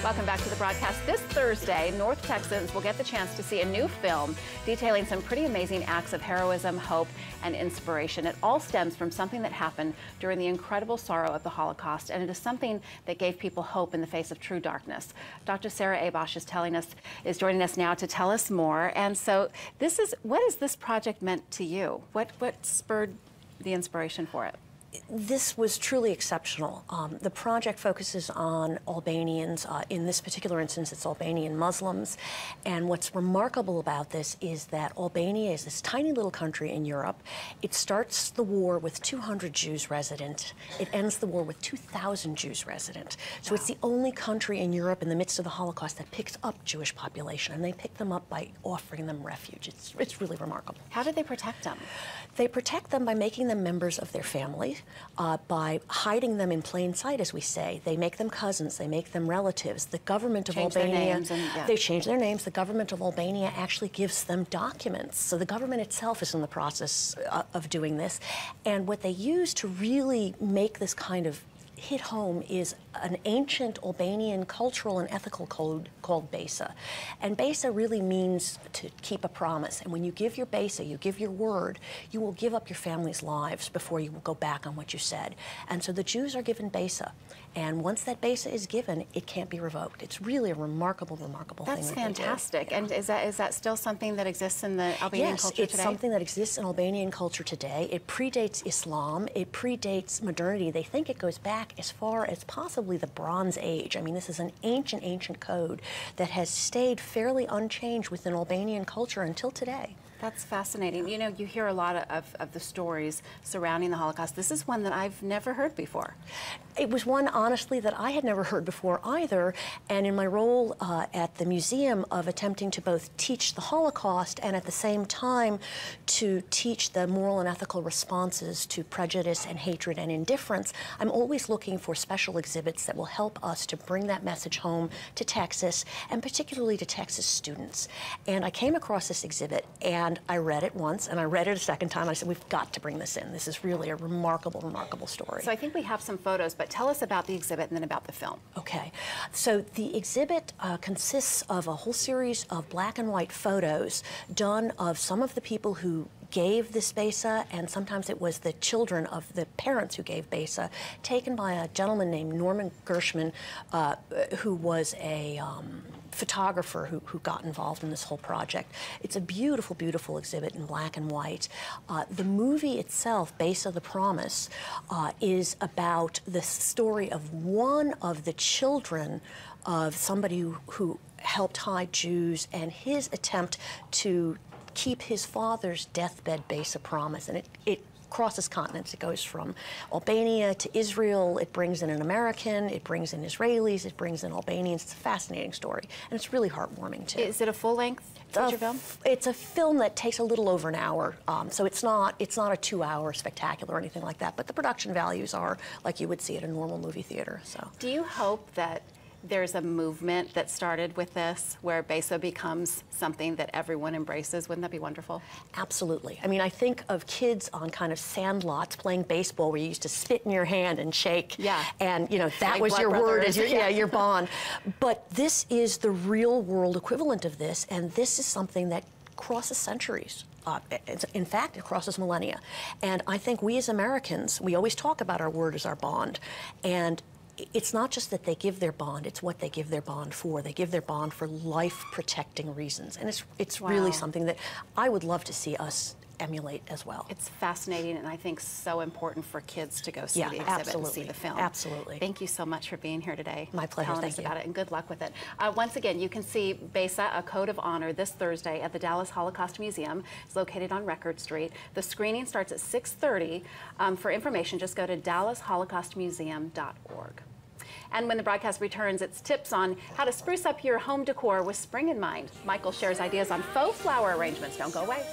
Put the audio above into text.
Welcome back to the broadcast. This Thursday, North Texans will get the chance to see a new film detailing some pretty amazing acts of heroism, hope, and inspiration. It all stems from something that happened during the incredible sorrow of the Holocaust, and it is something that gave people hope in the face of true darkness. Dr. Sarah Abosh is joining us now to tell us more. And so, what is this project meant to you? What spurred the inspiration for it? This was truly exceptional. The project focuses on Albanians. In this particular instance, it's Albanian Muslims. And what's remarkable about this is that Albania is this tiny little country in Europe. It starts the war with 200 Jews resident. It ends the war with 2,000 Jews resident. So it's the only country in Europe in the midst of the Holocaust that picks up Jewish population, and they pick them up by offering them refuge. It's really remarkable. How did they protect them? They protect them by making them members of their family. By hiding them in plain sight, as we say. They make them cousins, they make them relatives. The government of Albania, they change their names. The government of Albania actually gives them documents. So the government itself is in the process of doing this. And what they use to really make this kind of hit home is an ancient Albanian cultural and ethical code called Besa. And Besa really means to keep a promise. And when you give your Besa, you give your word, you will give up your family's lives before you will go back on what you said. And so the Jews are given Besa. And once that Besa is given, it can't be revoked. It's really a remarkable thing. That's fantastic. And is that still something that exists in the Albanian culture today? Yes, it's something that exists in Albanian culture today. It predates Islam. It predates modernity. They think it goes back as far as possibly the Bronze Age. I mean, this is an ancient code that has stayed fairly unchanged within Albanian culture until today. That's fascinating. You know, you hear a lot of the stories surrounding the Holocaust. This is one that I've never heard before. It was one, honestly, that I had never heard before either. And in my role at the museum of attempting to both teach the Holocaust and at the same time to teach the moral and ethical responses to prejudice and hatred and indifference, I'm always looking for special exhibits that will help us to bring that message home to Texas, and particularly to Texas students. And I came across this exhibit, and I read it once, and I read it a second time. I said, we've got to bring this in. This is really a remarkable story. So I think we have some photos, but tell us about the exhibit and then about the film. Okay. So the exhibit consists of a whole series of black and white photos done of some of the people who gave this Besa, and sometimes it was the children of the parents who gave Besa, taken by a gentleman named Norman Gershman, who was a photographer who got involved in this whole project. It's a beautiful exhibit in black and white. The movie itself, Besa the Promise, is about the story of one of the children of somebody who helped hide Jews, and his attempt to keep his father's deathbed Besa promise. And it crosses continents. It goes from Albania to Israel. It brings in an American. It brings in Israelis. It brings in Albanians. It's a fascinating story, and it's really heartwarming too. Is it a full-length feature film? It's a film that takes a little over an hour, so it's not a 2-hour spectacular or anything like that. But the production values are like you would see at a normal movie theater. So, do you hope that there's a movement that started with this, where Besa becomes something that everyone embraces? Wouldn't that be wonderful? Absolutely. I mean, I think of kids on kind of sand lots playing baseball where you used to spit in your hand and shake. Yeah. And, you know, that was your word, as your bond. But this is the real world equivalent of this, and this is something that crosses centuries. In fact, it crosses millennia. And I think we as Americans, we always talk about our word as our bond. And it's not just that they give their bond, it's what they give their bond for. They give their bond for life-protecting reasons. And it's really something that I would love to see us emulate as well. It's fascinating, and I think so important for kids to go see the exhibit and see the film. Absolutely. Thank you so much for being here today. My pleasure. Telling us about it, and good luck with it. Once again, you can see Besa, A Code of Honor, this Thursday at the Dallas Holocaust Museum. It's located on Record Street. The screening starts at 6:30. For information, just go to dallasholocaustmuseum.org. And when the broadcast returns, it's tips on how to spruce up your home decor with spring in mind. Michael shares ideas on faux flower arrangements. Don't go away.